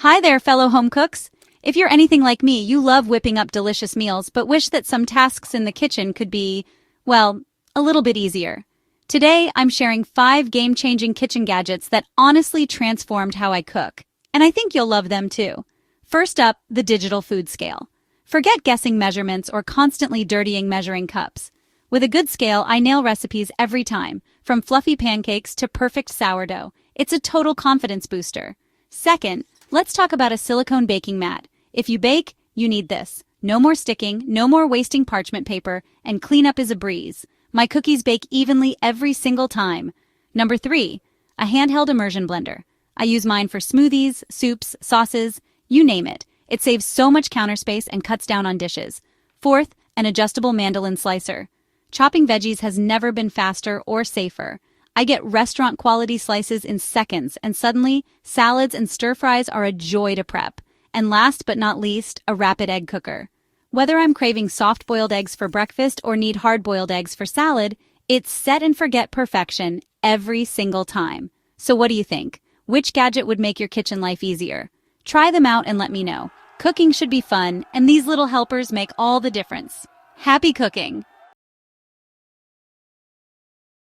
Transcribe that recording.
Hi there, fellow home cooks. If you're anything like me, you love whipping up delicious meals, but wish that some tasks in the kitchen could be, well, a little bit easier. Today, I'm sharing 5 game-changing kitchen gadgets that honestly transformed how I cook, and I think you'll love them too. First up, the digital food scale. Forget guessing measurements or constantly dirtying measuring cups. With a good scale, I nail recipes every time, from fluffy pancakes to perfect sourdough. It's a total confidence booster. Second, let's talk about a silicone baking mat. If you bake, you need this. No more sticking, no more wasting parchment paper, and cleanup is a breeze. My cookies bake evenly every single time. Number 3, a handheld immersion blender. I use mine for smoothies, soups, sauces, you name it. It saves so much counter space and cuts down on dishes. Fourth, an adjustable mandolin slicer. Chopping veggies has never been faster or safer. I get restaurant-quality slices in seconds, and suddenly, salads and stir-fries are a joy to prep. And last but not least, a rapid egg cooker. Whether I'm craving soft-boiled eggs for breakfast or need hard-boiled eggs for salad, it's set-and-forget perfection every single time. So what do you think? Which gadget would make your kitchen life easier? Try them out and let me know. Cooking should be fun, and these little helpers make all the difference. Happy cooking!